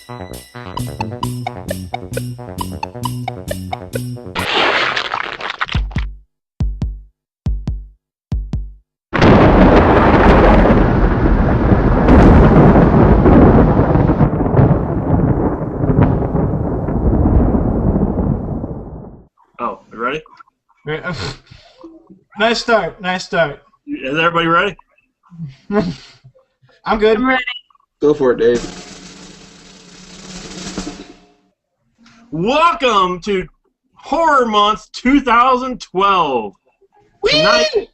Oh, you ready? Nice start. Nice start. Is everybody ready? I'm good. I'm ready. Go for it, Dave. Welcome to Horror Month 2012. Whee! Tonight,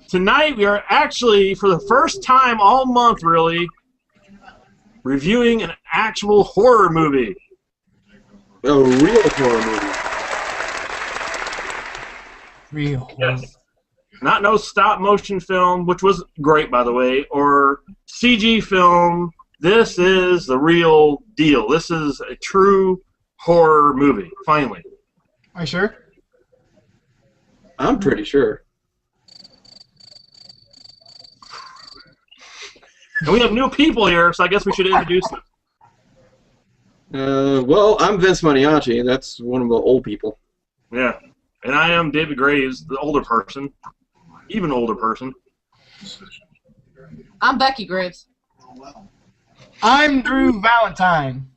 tonight we are actually, for the first time all month, really, reviewing an actual horror movie. A real horror movie. Real. Yes. Not no stop motion film, which was great, by the way, or CG film. This is the real deal. This is a true horror movie, finally. Are you sure? I'm pretty sure. And we have new people here, so I guess we should introduce them. Well, I'm Vince Maniacs. That's one of the old people. Yeah. And I am David Graves, the older person. Even older person. I'm Becky Graves. I'm Drew Valentine.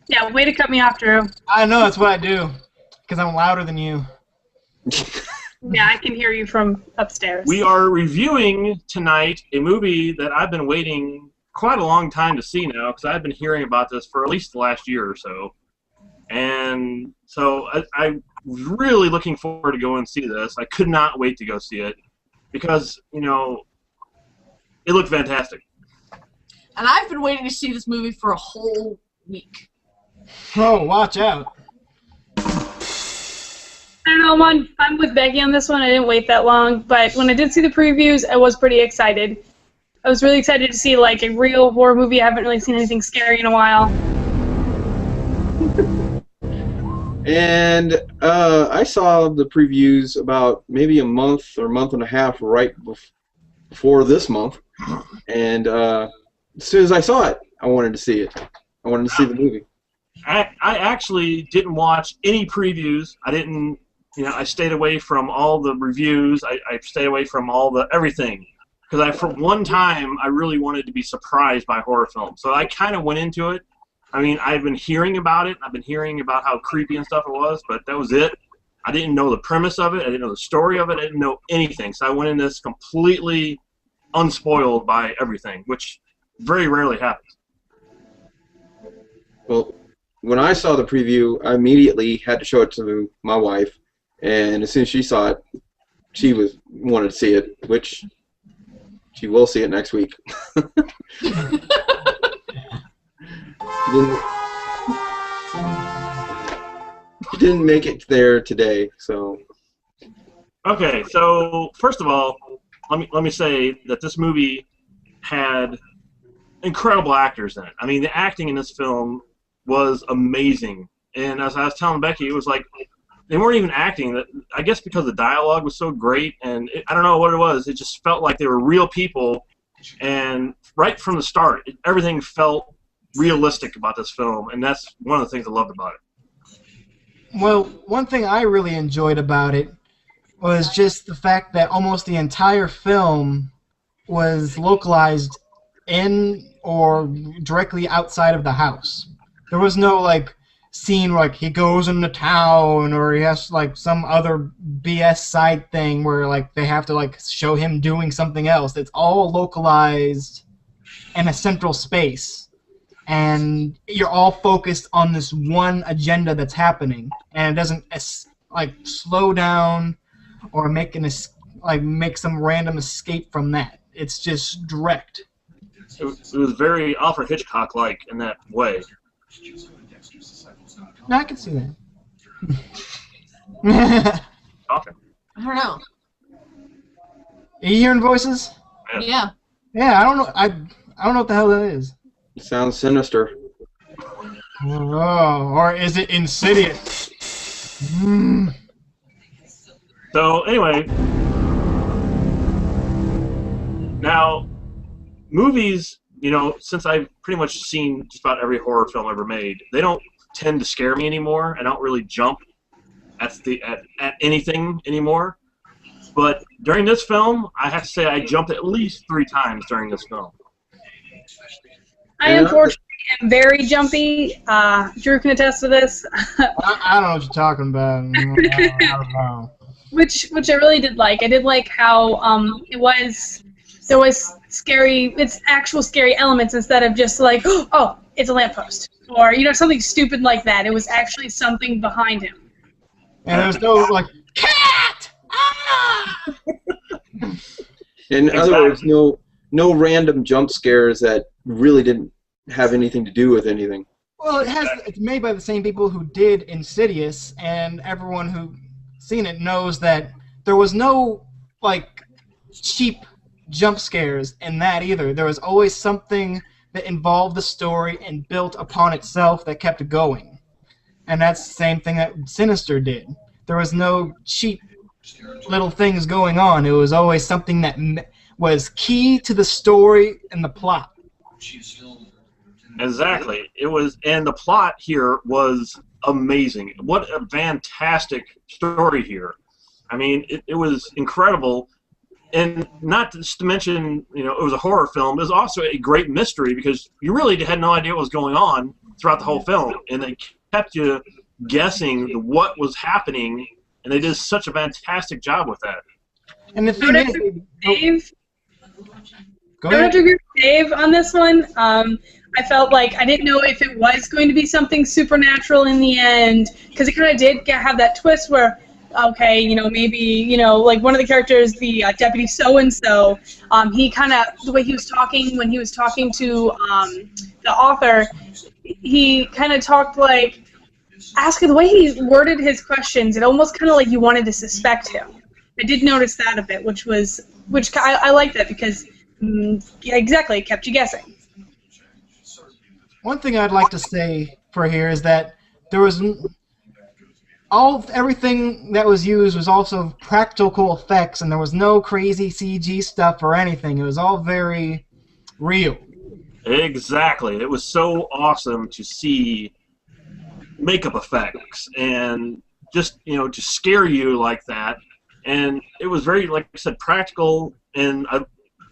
Yeah, way to cut me off, Drew. I know, that's what I do. Because I'm louder than you. Yeah, I can hear you from upstairs. We are reviewing tonight a movie that I've been waiting quite a long time to see now, because I've been hearing about this for at least the last year or so. And so I'm really looking forward to going and see this. I could not wait to go see it because, you know, it looked fantastic. And I've been waiting to see this movie for a whole week. Oh, watch out. I don't know, I'm with Becky on this one. I didn't wait that long, but when I did see the previews, I was pretty excited. I was really excited to see, like, a real horror movie. I haven't really seen anything scary in a while. And I saw the previews about maybe a month or month and a half right before this month. And as soon as I saw it, I wanted to see it. I wanted to see the movie. I actually didn't watch any previews. I didn't, you know, I stayed away from all the reviews. I stayed away from all the everything. Because for one time, I really wanted to be surprised by horror films. So I kind of went into it. I mean, I've been hearing about it. I've been hearing about how creepy and stuff it was, but that was it. I didn't know the premise of it. I didn't know the story of it. I didn't know anything. So I went in this completely unspoiled by everything, which very rarely happens. Well, when I saw the preview, I immediately had to show it to my wife. And as soon as she saw it, she wanted to see it, which she will see it next week. She didn't make it there today, so. Okay, so first of all, let me say that this movie had incredible actors in it. I mean, the acting in this film was amazing, and as I was telling Becky, it was like they weren't even acting. I guess because the dialogue was so great, and I don't know what it was. It just felt like they were real people, and right from the start, everything felt realistic about this film, and that's one of the things I loved about it. Well, one thing I really enjoyed about it was just the fact that almost the entire film was localized in or directly outside of the house. There was no, like, scene where, like, he goes into town or he has, like, some other BS side thing where, like, they have to, like, show him doing something else. It's all localized in a central space. And you're all focused on this one agenda that's happening, and it doesn't like slow down or make make some random escape from that. It's just direct. It was very Alfred Hitchcock-like in that way. No, I can see that. Okay. I don't know. Are you hearing voices? Yeah. Yeah, I don't know. I don't know what the hell that is. It sounds sinister. Oh, or is it Insidious? So anyway, movies, you know, since I've pretty much seen just about every horror film ever made, they don't tend to scare me anymore. I don't really jump at anything anymore. But during this film, I have to say I jumped at least 3 times during this film. I unfortunately am very jumpy. Drew can attest to this. I don't know what you're talking about. I don't know. Which I really did like. I did like how there was scary, it's actual scary elements instead of just like, oh, it's a lamppost. Or, you know, something stupid like that. It was actually something behind him. And there was no, like, cat! Ah! In other words, no random jump scares that really didn't have anything to do with anything. Well, it's made by the same people who did Insidious, and everyone who seen it knows that there was no, like, cheap jump scares in that either. There was always something that involved the story and built upon itself that kept it going. And that's the same thing that Sinister did. There was no cheap little things going on. It was always something that was key to the story and the plot. Exactly. It was, and the plot here was amazing. What a fantastic story here. I mean, it was incredible. And not just to mention, you know, it was a horror film. It was also a great mystery because you really had no idea what was going on throughout the whole film. And they kept you guessing what was happening, and they did such a fantastic job with that. And the thing is, Dave, go I ahead. have to agree with Dave on this one. I felt like I didn't know if it was going to be something supernatural in the end, because it kind of did have that twist where, okay, you know, maybe, you know, like one of the characters, the deputy so-and-so, he kind of, the way he was talking when he was talking to the author, he kind of talked like, the way he worded his questions, it almost kind of like you wanted to suspect him. I did notice that a bit, which I like that because, yeah, exactly, it kept you guessing. One thing I'd like to say for here is that there was everything that was used was also practical effects, and there was no crazy CG stuff or anything. It was all very real. Exactly. It was so awesome to see makeup effects and just, you know, to scare you like that. And it was very, like I said, practical, and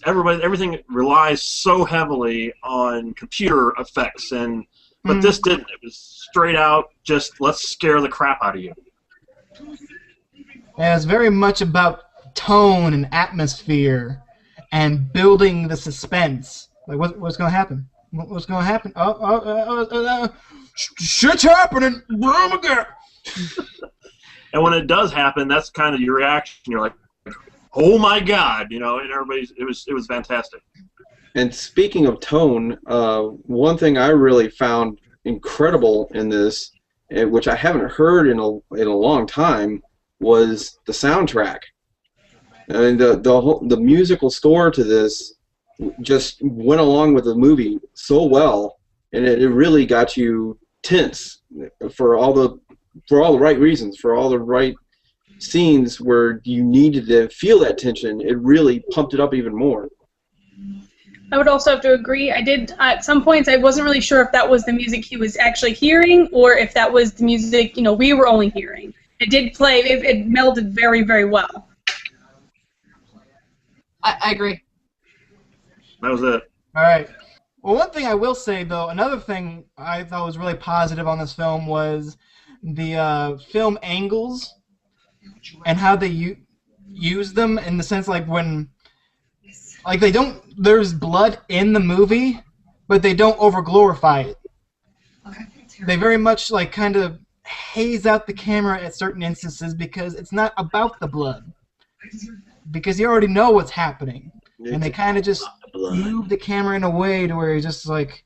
everything relies so heavily on computer effects, but this didn't. It was straight out just let's scare the crap out of you. And it's very much about tone and atmosphere and building the suspense. Like, what's going to happen? What's going to happen? Shit's happening! Oh my God! And when it does happen, that's kind of your reaction. You're like, oh my God, you know, and it was fantastic. And speaking of tone, one thing I really found incredible in this, which I haven't heard in a long time, was the soundtrack. I mean, the musical score to this just went along with the movie so well, and it really got you tense for all the right reasons, for all the right scenes where you needed to feel that tension. It really pumped it up even more. I would also have to agree. I did, at some points, I wasn't really sure if that was the music he was actually hearing or if that was the music, you know, we were only hearing. It did play, it melded very, very well. I agree. That was it. All right. Well, one thing I will say, though, another thing I thought was really positive on this film was the film angles and how they use them in the sense like when, like they don't, there's blood in the movie, but they don't over-glorify it. They very much like kind of haze out the camera at certain instances because it's not about the blood. Because you already know what's happening. And they kind of just move the camera in a way to where you're just like,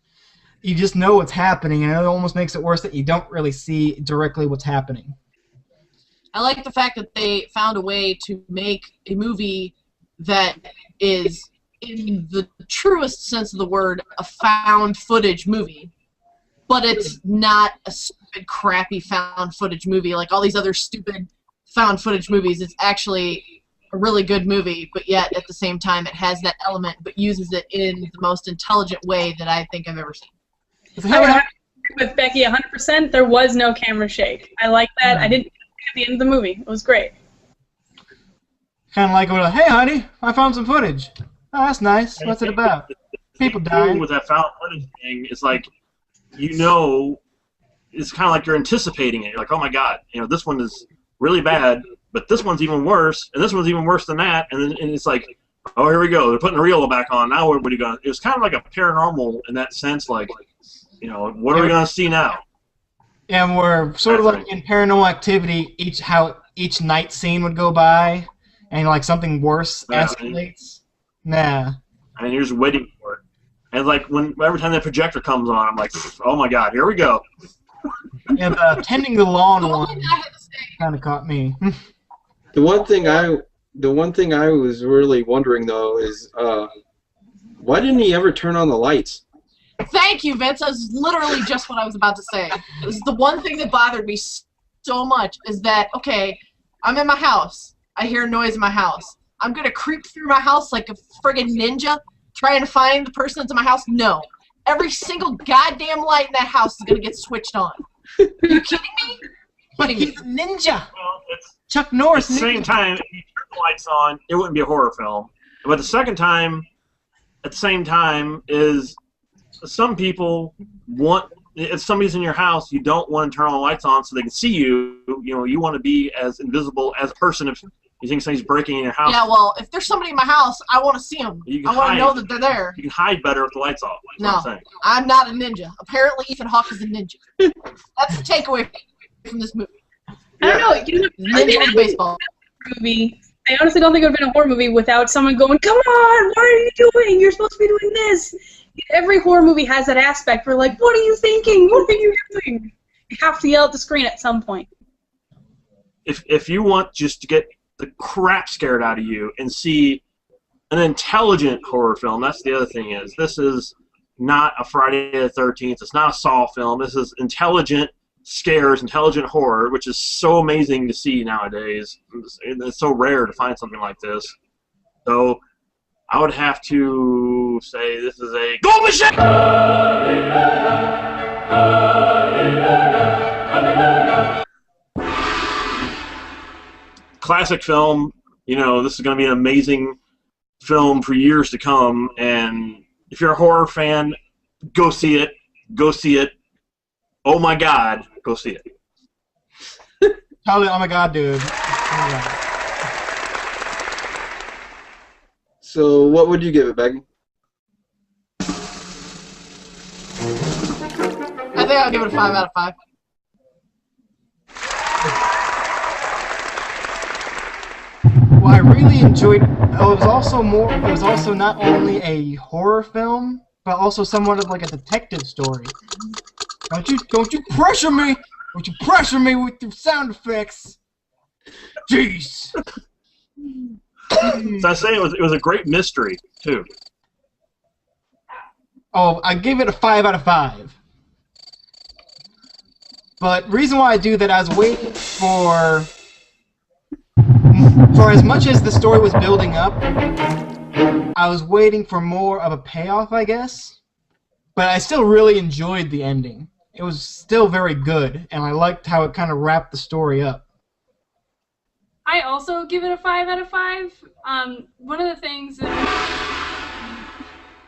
you just know what's happening, and it almost makes it worse that you don't really see directly what's happening. I like the fact that they found a way to make a movie that is, in the truest sense of the word, a found footage movie. But it's not a stupid, crappy found footage movie like all these other stupid found footage movies. It's actually a really good movie, but yet at the same time it has that element, but uses it in the most intelligent way that I think I've ever seen. I would have to agree with Becky 100%. There was no camera shake. I like that. I didn't at the end of the movie. It was great. Kind of like, hey, honey, I found some footage. Oh, that's nice. What's it about? People dying. With that found footage thing, it's like, you know, it's kind of like you're anticipating it. You're like, oh my god, you know, this one is really bad, but this one's even worse, and this one's even worse than that, and it's like, oh, here we go. They're putting the reel back on. Now what are you going? It was kind of like a paranormal in that sense, like, you know, what are we going to see now? And we're sort of like in Paranormal Activity, how each night scene would go by, and like something worse escalates. Nah. And you're just waiting for it. And like every time that projector comes on, I'm like, oh my god, here we go. Yeah, the tending the lawn one kind of caught me. The one thing I was really wondering though is why didn't he ever turn on the lights? Thank you, Vince. That's literally just what I was about to say. It was the one thing that bothered me so much is that, okay, I'm in my house. I hear a noise in my house. I'm going to creep through my house like a friggin' ninja trying to find the person that's in my house? No. Every single goddamn light in that house is going to get switched on. Are you kidding me? But he's a ninja. Well, Chuck Norris. At the same time, if you turn the lights on, it wouldn't be a horror film. But the second time, at the same time, is some people want, if somebody's in your house, you don't want to turn all the lights on so they can see you. You know, you want to be as invisible as a person if you think somebody's breaking in your house. Yeah, well, if there's somebody in my house, I want to see them. I want to know that they're there. You can hide better with the lights off. No, I'm not a ninja. Apparently, Ethan Hawke is a ninja. That's the takeaway from this movie. I don't know. You know, Ninja with baseball. Movie. I honestly don't think it would have been a horror movie without someone going, "Come on, what are you doing? You're supposed to be doing this." Every horror movie has that aspect where, like, what are you thinking? What are you doing? You have to yell at the screen at some point. If you want just to get the crap scared out of you and see an intelligent horror film, that's the other thing is, this is not a Friday the 13th, it's not a Saw film, this is intelligent scares, intelligent horror, which is so amazing to see nowadays. It's so rare to find something like this. So I would have to say this is a gold machine! Classic film. You know, this is going to be an amazing film for years to come, and if you're a horror fan, go see it. Go see it. Oh my god, go see it. Totally, oh my god, dude. Oh my god. So, what would you give it, Becky? I think I'll give it a 5 out of 5. Well, I really enjoyed. It was also not only a horror film, but also somewhat of like a detective story. Don't you pressure me! Don't you pressure me with your sound effects! Jeez. So I say it was a great mystery too. Oh, I gave it a 5 out of 5. But reason why I do that, I was waiting for as much as the story was building up, I was waiting for more of a payoff, I guess. But I still really enjoyed the ending. It was still very good, and I liked how it kind of wrapped the story up. I also give it a 5 out of 5. One of the things that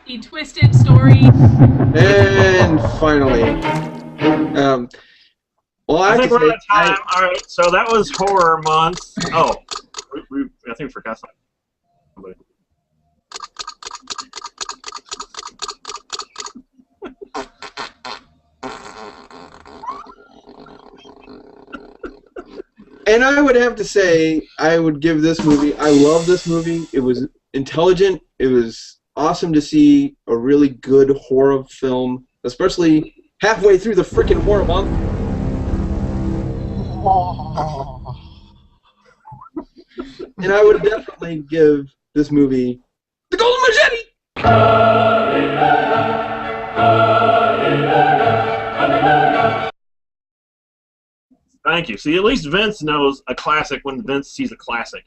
the twisted story. And finally, well, I think we're out of time. All right, so that was horror month. Oh, I think we forgot something. And I would have to say, I would give this movie, I love this movie. It was intelligent. It was awesome to see a really good horror film, especially halfway through the freaking horror month. And I would definitely give this movie the Golden Machete! Thank you. See, at least Vince knows a classic when Vince sees a classic.